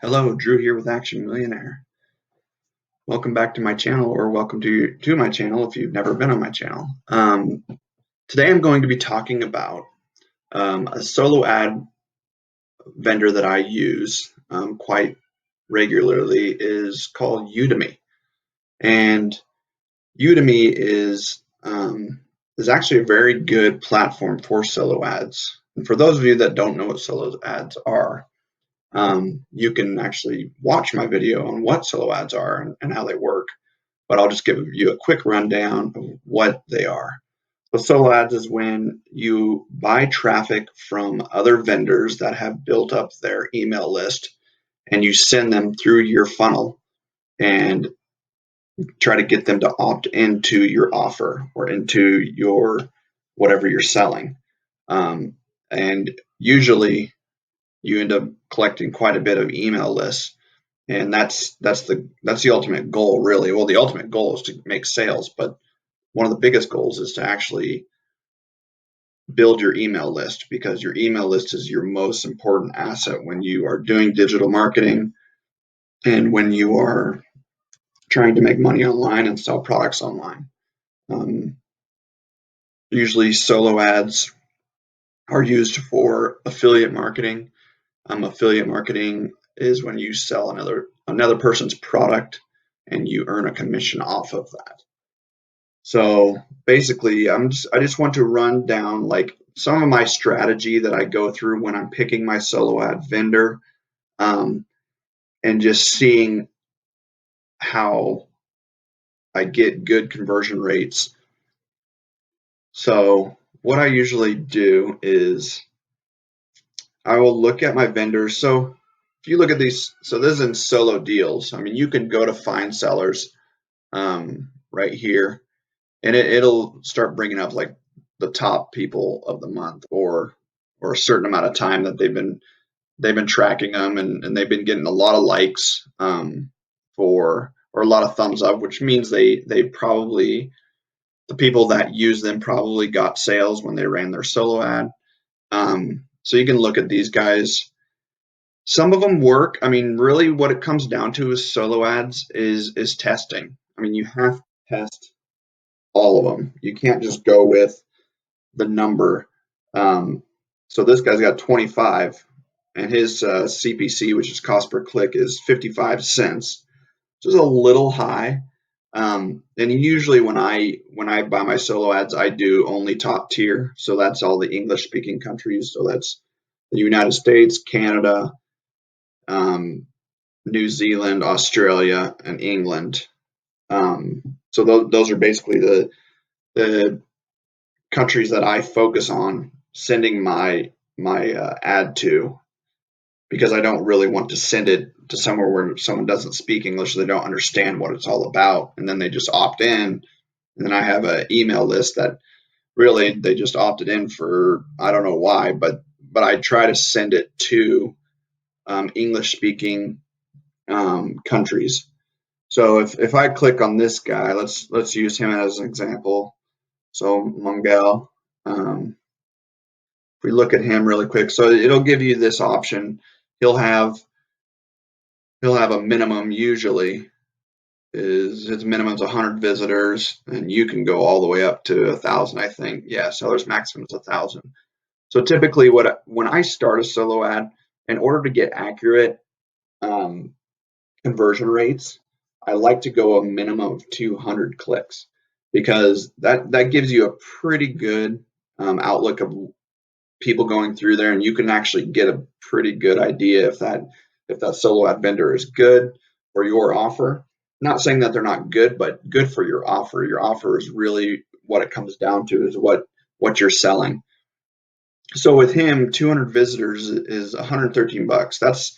Hello, Drew here with Action Millionaire. Welcome back to my channel, or welcome to my channel if you've never been on my channel. Today I'm going to be talking about a solo ad vendor that I use quite regularly is called Udimi, and Udimi is actually a very good platform for solo ads. And for those of you that don't know what solo ads are, you can actually watch my video on what solo ads are and how they work, but I'll just give you a quick rundown of what they are. So solo ads is when you buy traffic from other vendors that have built up their email list and you send them through your funnel and try to get them to opt into your offer or into your whatever you're selling. And usually you end up collecting quite a bit of email lists, and that's the ultimate goal, really. Well, the ultimate goal is to make sales, but one of the biggest goals is to actually build your email list, because your email list is your most important asset when you are doing digital marketing and when you are trying to make money online and sell products online. Um, Usually solo ads are used for affiliate marketing. Affiliate marketing is when you sell another person's product and you earn a commission off of that. So basically, I just want to run down like some of my strategy that I go through when I'm picking my solo ad vendor, um, and just seeing how I get good conversion rates. So what I usually do is I will look at my vendors. So if you look at these, so this is in solo deals. I mean, you can go to find sellers right here, and it'll start bringing up like the top people of the month, or a certain amount of time that they've been tracking them, and they've been getting a lot of likes, for, or a lot of thumbs up, which means they probably, the people that use them probably got sales when they ran their solo ad. So you can look at these guys. Some of them work. I mean, really what it comes down to is solo ads is testing. I mean, you have to test all of them. You can't just go with the number. So this guy's got 25, and his CPC, which is cost per click, is 55 cents, which is a little high. And usually when I buy my solo ads, I do only top tier. So that's all the English speaking countries. So that's the United States, Canada, um, New Zealand, Australia, and England. So those are basically the countries that I focus on sending my ad to, because I don't really want to send it to somewhere where someone doesn't speak English, so they don't understand what it's all about, and then they just opt in, and then I have an email list that really they just opted in for, I don't know why, but I try to send it to English speaking countries. So if I click on this guy, let's use him as an example. So Mungel, if we look at him really quick, so it'll give you this option. He'll have a minimum, usually is his minimum is 100 visitors, and you can go all the way up to 1,000, I think. Yeah, seller's maximum is 1,000. So typically when I start a solo ad, in order to get accurate conversion rates, I like to go a minimum of 200 clicks, because that gives you a pretty good outlook of people going through there, and you can actually get a pretty good idea if that solo ad vendor is good for your offer. Not saying that they're not good, but good for your offer. Your offer is really what it comes down to, is what you're selling. So with him, 200 visitors is 113 bucks. That's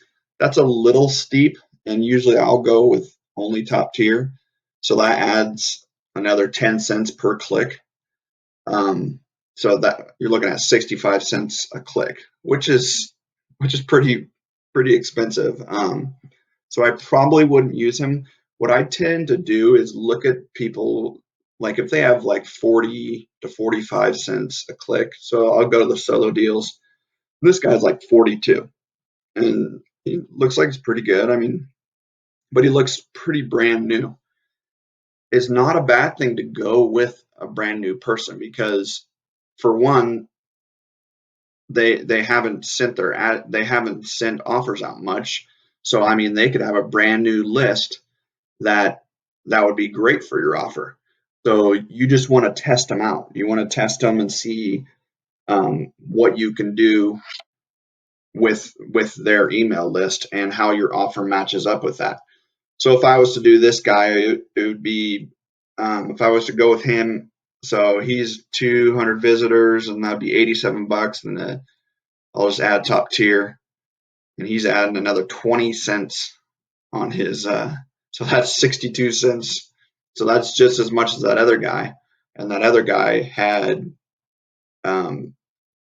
a little steep, and usually I'll go with only top tier. So that adds another 10 cents per click. So that you're looking at 65 cents a click, which is pretty expensive. So I probably wouldn't use him. What I tend to do is look at people, like if they have like 40 to 45 cents a click. So I'll go to the solo deals. This guy's like 42, and he looks like it's pretty good. I mean, but he looks pretty brand new. It's not a bad thing to go with a brand new person because, for one, they haven't sent they haven't sent offers out much. So I mean, they could have a brand new list that would be great for your offer. So you just want to test them out. You want to test them and see what you can do with their email list and how your offer matches up with that. So if I was to do this guy, it would be if I was to go with him. So he's 200 visitors, and that'd be $87, and I'll just add top tier, and he's adding another 20 cents on his. So that's 62 cents. So that's just as much as that other guy, and that other guy um,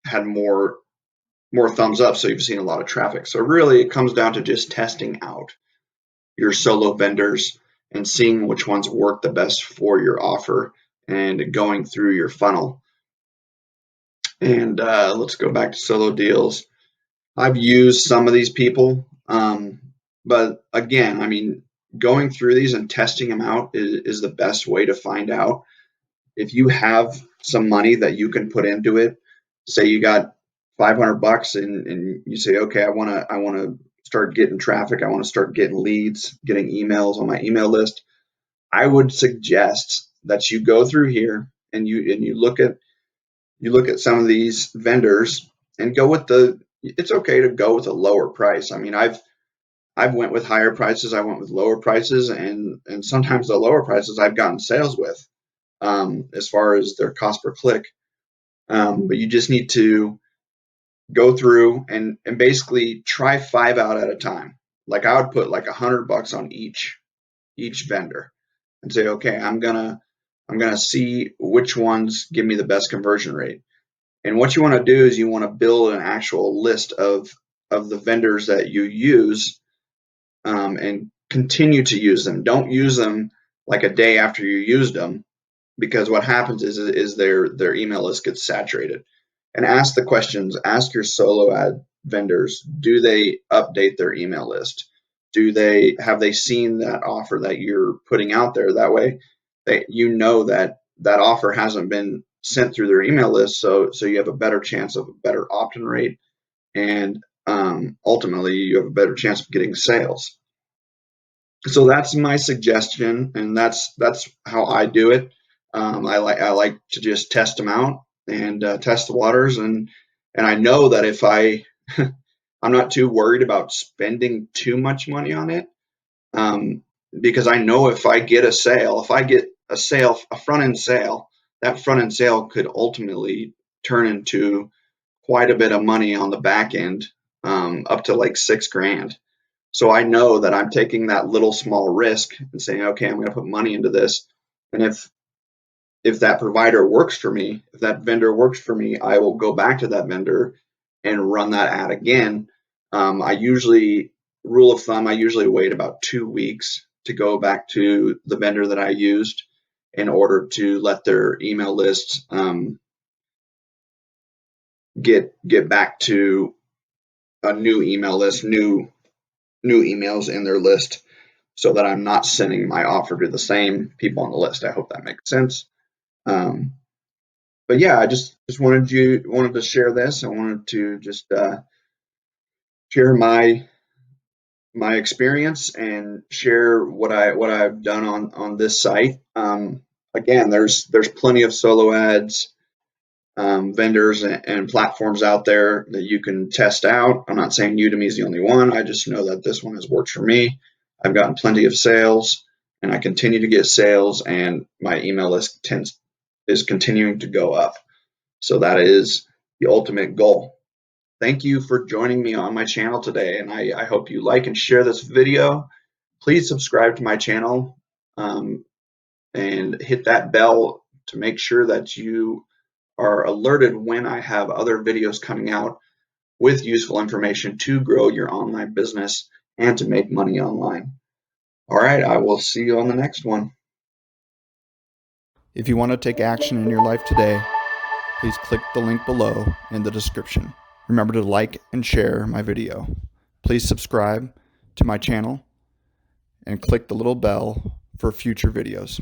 had more thumbs up. So you've seen a lot of traffic. So really, it comes down to just testing out your solo vendors and seeing which ones work the best for your offer and going through your funnel. And let's go back to solo deals. I've used some of these people, but again, I mean, going through these and testing them out is the best way to find out. If you have some money that you can put into it, say you got $500 and you say, okay, I want to start getting traffic, I want to start getting leads, getting emails on my email list. I would suggest that you go through here and you look at some of these vendors and go with it's okay to go with a lower price. I mean, I've went with higher prices, I went with lower prices, and sometimes the lower prices I've gotten sales with, as far as their cost per click. But you just need to go through and basically try 5 out at a time. Like I would put like $100 on each vendor and say, okay, I'm gonna see which ones give me the best conversion rate. And what you want to do is you want to build an actual list of the vendors that you use, and continue to use them. Don't use them like a day after you used them, because what happens is their email list gets saturated. And ask the questions. Ask your solo ad vendors: do they update their email list? Have they seen that offer that you're putting out there? That way, that offer hasn't been sent through their email list, so you have a better chance of a better opt-in rate, and ultimately you have a better chance of getting sales. So that's my suggestion, and that's how I do it. I like to just test them out and test the waters, and I know that if I'm not too worried about spending too much money on it, um, because I know if I get a sale, a front end sale, that front end sale could ultimately turn into quite a bit of money on the back end, up to like 6 grand. So I know that I'm taking that little small risk and saying, okay, I'm going to put money into this. And if that provider works for me, if that vendor works for me, I will go back to that vendor and run that ad again. I usually, rule of thumb, I usually wait about 2 weeks to go back to the vendor that I used in order to let their email list, get back to a new email list, new emails in their list, so that I'm not sending my offer to the same people on the list. I hope that makes sense. Um, but yeah, I just wanted to share this. I wanted to just share my experience and share what I've done on this site. Again, there's plenty of solo ads, vendors and platforms out there that you can test out. I'm not saying Udemy is the only one. I just know that this one has worked for me. I've gotten plenty of sales, and I continue to get sales, and my email list is continuing to go up. So that is the ultimate goal. Thank you for joining me on my channel today, and I hope you like and share this video. Please subscribe to my channel, and hit that bell to make sure that you are alerted when I have other videos coming out with useful information to grow your online business and to make money online. All right, I will see you on the next one. If you want to take action in your life today, please click the link below in the description. Remember to like and share my video. Please subscribe to my channel and click the little bell for future videos.